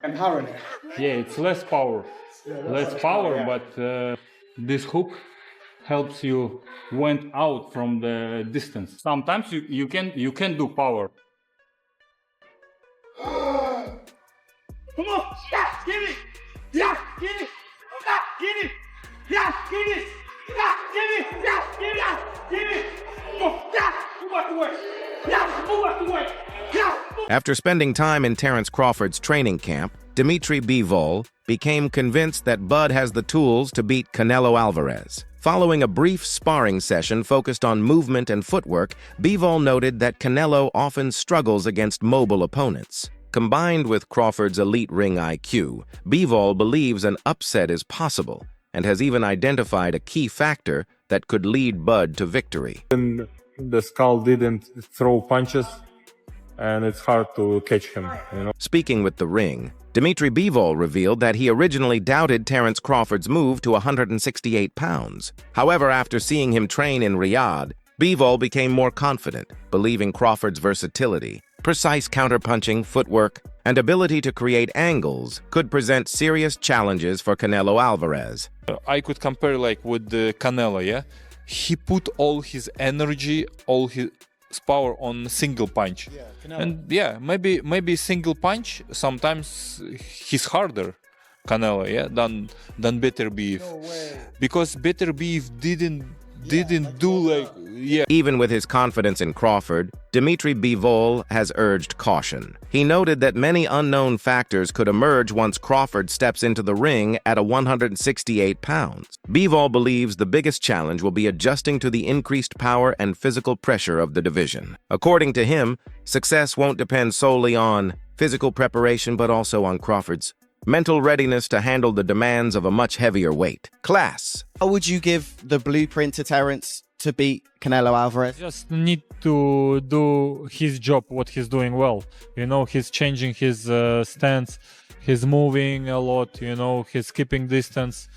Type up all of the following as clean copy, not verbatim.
empowering it. Yeah, it's less power. But this hook helps you went out from the distance. Sometimes you can do power. Come on! Yeah, give it! Yeah, give it! Yeah, give it! Yeah, give it! Yeah, give it! Yeah, give it! Give it! Come on! Yeah, move out the way! Yeah, move out the way! Yeah, move. After spending time in Terence Crawford's training camp, Dmitry Bivol became convinced that Bud has the tools to beat Canelo Alvarez. Following a brief sparring session focused on movement and footwork, Bivol noted that Canelo often struggles against mobile opponents. Combined with Crawford's elite ring IQ, Bivol believes an upset is possible and has even identified a key factor that could lead Bud to victory. The skull didn't throw punches, and it's hard to catch him, you know. Speaking with The Ring, Dmitry Bivol revealed that he originally doubted Terence Crawford's move to 168 pounds. However, after seeing him train in Riyadh, Bivol became more confident, believing Crawford's versatility, precise counterpunching, footwork, and ability to create angles could present serious challenges for Canelo Alvarez. I could compare like with the Canelo, yeah? He put all his energy, all his power on single punch. And yeah, maybe single punch sometimes he's harder, Canelo, yeah, than Better Beef. No way. Because Better Beef didn't do like, yeah. Even with his confidence in Crawford, Dmitry Bivol has urged caution. He noted that many unknown factors could emerge once Crawford steps into the ring at 168 pounds. Bivol believes the biggest challenge will be adjusting to the increased power and physical pressure of the division. According to him, success won't depend solely on physical preparation but also on Crawford's mental readiness to handle the demands of a much heavier weight class. How would you give the blueprint to Terence to beat Canelo Alvarez? Just need to do his job, what he's doing well. You know, he's changing his stance, he's moving a lot, you know, he's keeping distance.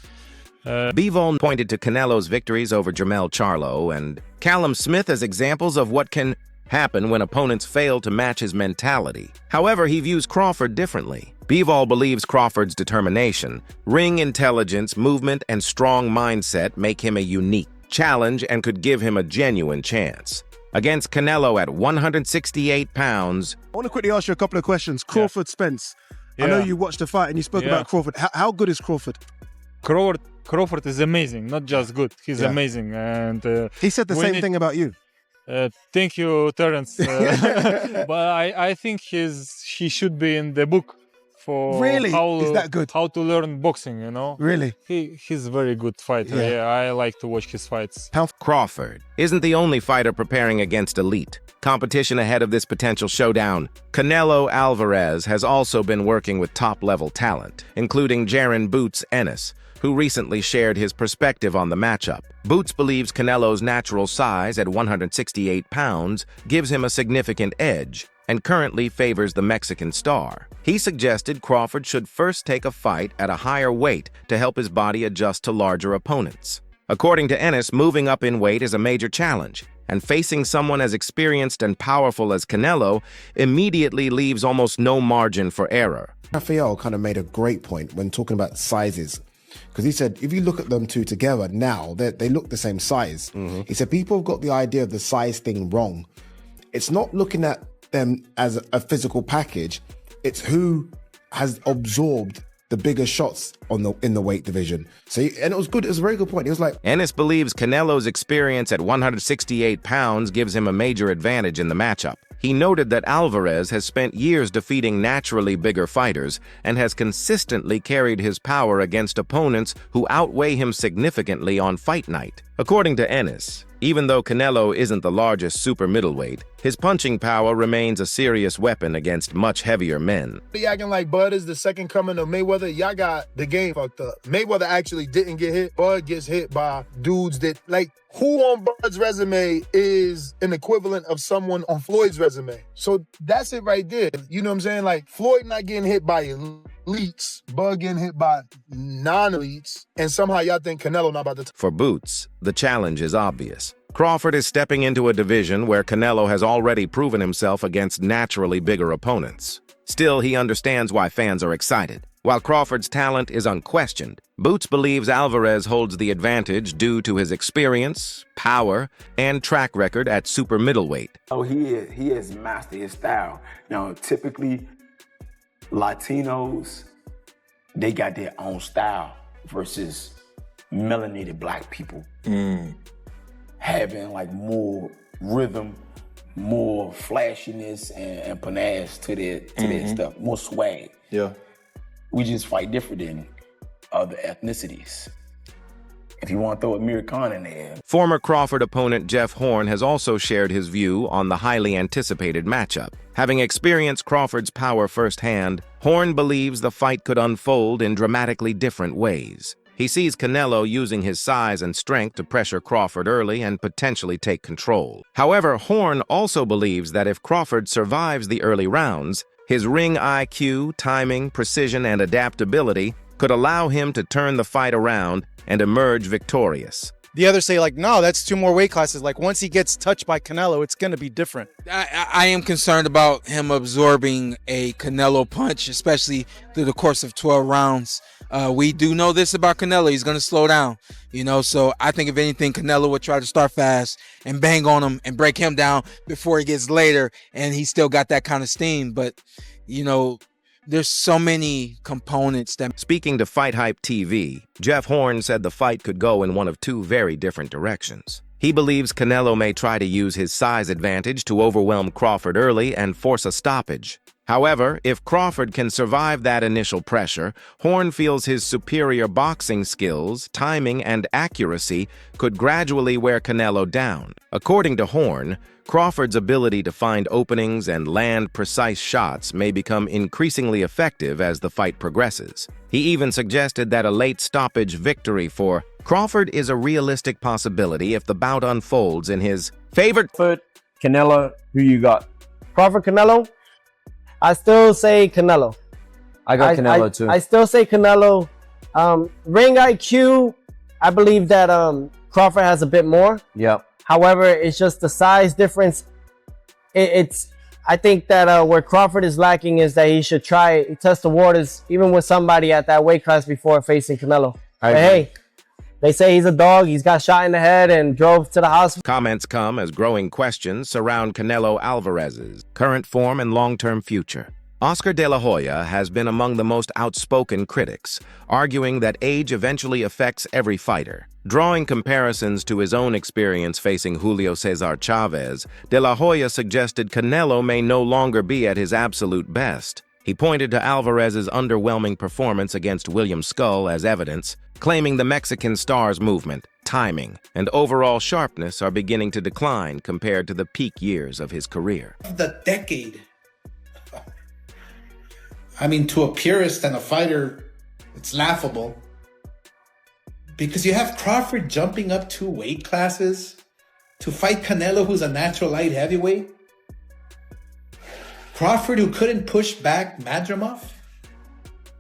Bivol pointed to Canelo's victories over Jermell Charlo and Callum Smith as examples of what can happen when opponents fail to match his mentality. However, he views Crawford differently. Bivol believes Crawford's determination, ring intelligence, movement, and strong mindset make him a unique challenge and could give him a genuine chance. Against Canelo at 168 pounds... I want to quickly ask you a couple of questions. Crawford, Spence. I know you watched the fight and you spoke about Crawford. How good is Crawford? Crawford is amazing, not just good. He's amazing. And he said the same thing about you. Thank you, Terence. But I think he should be in the book for is that good? How to learn boxing, you know? Really? He's a very good fighter. Yeah, I like to watch his fights. Crawford isn't the only fighter preparing against elite competition ahead of this potential showdown. Canelo Alvarez has also been working with top-level talent, including Jaron "Boots" Ennis, who recently shared his perspective on the matchup. Boots believes Canelo's natural size at 168 pounds gives him a significant edge and currently favors the Mexican star. He suggested Crawford should first take a fight at a higher weight to help his body adjust to larger opponents. According to Ennis, moving up in weight is a major challenge, and facing someone as experienced and powerful as Canelo immediately leaves almost no margin for error. Rafael kind of made a great point when talking about sizes. Because he said, if you look at them two together now, they look the same size. He said, people have got the idea of the size thing wrong. It's not looking at them as a physical package. It's who has absorbed the bigger shots in the weight division. And it was good. It was a very good point. He was like, Ennis believes Canelo's experience at 168 pounds gives him a major advantage in the matchup. He noted that Alvarez has spent years defeating naturally bigger fighters and has consistently carried his power against opponents who outweigh him significantly on fight night. According to Ennis, even though Canelo isn't the largest super middleweight, his punching power remains a serious weapon against much heavier men. He acting like Bud is the second coming of Mayweather. Y'all got the game fucked up. Mayweather actually didn't get hit. Bud gets hit by dudes that, like, who on Bud's resume is an equivalent of someone on Floyd's resume? So that's it right there. You know what I'm saying? Like, Floyd not getting hit by elites, Bud getting hit by non-elites, and somehow y'all think Canelo not about to... For Boots, the challenge is obvious. Crawford is stepping into a division where Canelo has already proven himself against naturally bigger opponents. Still, he understands why fans are excited. While Crawford's talent is unquestioned, Boots believes Alvarez holds the advantage due to his experience, power, and track record at super middleweight. Oh, he has mastered his style. Now, typically, Latinos, they got their own style versus melanated black people having like more rhythm, more flashiness and panache to their stuff, more swag. Yeah. We just fight different than other ethnicities. If you want to throw Amir Khan in there. Former Crawford opponent Jeff Horn has also shared his view on the highly anticipated matchup. Having experienced Crawford's power firsthand, Horn believes the fight could unfold in dramatically different ways. He sees Canelo using his size and strength to pressure Crawford early and potentially take control. However, Horn also believes that if Crawford survives the early rounds, his ring IQ, timing, precision, and adaptability could allow him to turn the fight around and emerge victorious. The others say, like, no, that's 2 more weight classes. Like, once he gets touched by Canelo, it's going to be different. I am concerned about him absorbing a Canelo punch, especially through the course of 12 rounds. We do know this about Canelo. He's going to slow down, so I think if anything, Canelo would try to start fast and bang on him and break him down before he gets later, and he still got that kind of steam. But, there's so many components that... Speaking to Fight Hype TV, Jeff Horn said the fight could go in one of 2 very different directions. He believes Canelo may try to use his size advantage to overwhelm Crawford early and force a stoppage. However, if Crawford can survive that initial pressure, Horn feels his superior boxing skills, timing, and accuracy could gradually wear Canelo down. According to Horn, Crawford's ability to find openings and land precise shots may become increasingly effective as the fight progresses. He even suggested that a late stoppage victory for Crawford is a realistic possibility if the bout unfolds in his favor. Canelo, who you got? Crawford, Canelo? I still say Canelo. I got Canelo too. I still say Canelo. Ring IQ, I believe that Crawford has a bit more. Yep. However, it's just the size difference. I think that where Crawford is lacking is that he should test the waters even with somebody at that weight class before facing Canelo. But hey, they say he's a dog. He's got shot in the head and drove to the hospital. Comments come as growing questions surround Canelo Alvarez's current form and long-term future. Oscar De La Hoya has been among the most outspoken critics, arguing that age eventually affects every fighter. Drawing comparisons to his own experience facing Julio Cesar Chavez, De La Hoya suggested Canelo may no longer be at his absolute best. He pointed to Alvarez's underwhelming performance against William Skull as evidence, claiming the Mexican star's movement, timing, and overall sharpness are beginning to decline compared to the peak years of his career. The decade. I mean, to a purist and a fighter, it's laughable. Because you have Crawford jumping up 2 weight classes to fight Canelo, who's a natural light heavyweight. Crawford, who couldn't push back Madrimov.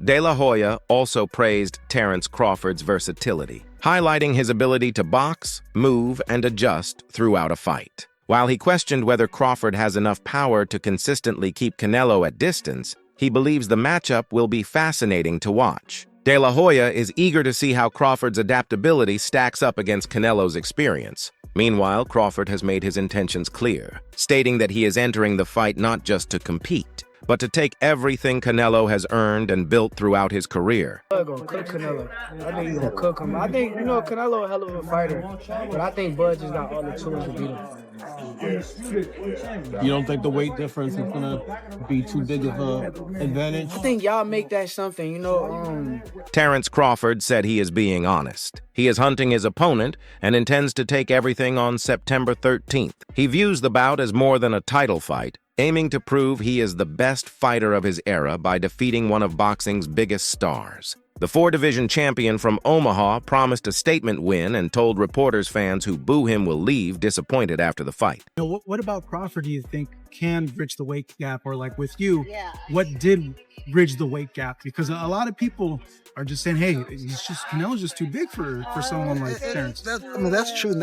De La Hoya also praised Terence Crawford's versatility, highlighting his ability to box, move, and adjust throughout a fight. While he questioned whether Crawford has enough power to consistently keep Canelo at distance, he believes the matchup will be fascinating to watch. De La Hoya is eager to see how Crawford's adaptability stacks up against Canelo's experience. Meanwhile, Crawford has made his intentions clear, stating that he is entering the fight not just to compete, but to take everything Canelo has earned and built throughout his career. Bud gonna cook Canelo. I think he's gonna cook him. I think, Canelo a hell of a fighter, but I think Bud just got all the tools to beat him. You don't think the weight difference is gonna be too big of an advantage? I think y'all make that something, Terence Crawford said he is being honest. He is hunting his opponent and intends to take everything on September 13th. He views the bout as more than a title fight, aiming to prove he is the best fighter of his era by defeating one of boxing's biggest stars. The 4-division champion from Omaha promised a statement win and told reporters fans who boo him will leave disappointed after the fight. What about Crawford do you think can bridge the weight gap? Or like with you, what did bridge the weight gap? Because a lot of people are just saying, hey, Canelo's just too big for someone like Terence. That's true,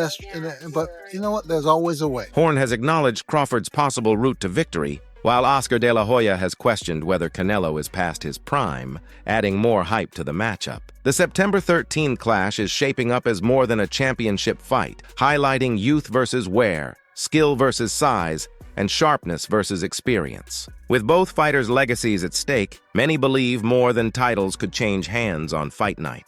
but you know what? There's always a way. Horn has acknowledged Crawford's possible route to victory, while Oscar De La Hoya has questioned whether Canelo is past his prime, adding more hype to the matchup. The September 13 clash is shaping up as more than a championship fight, highlighting youth versus wear, skill versus size, and sharpness versus experience. With both fighters' legacies at stake, many believe more than titles could change hands on fight night.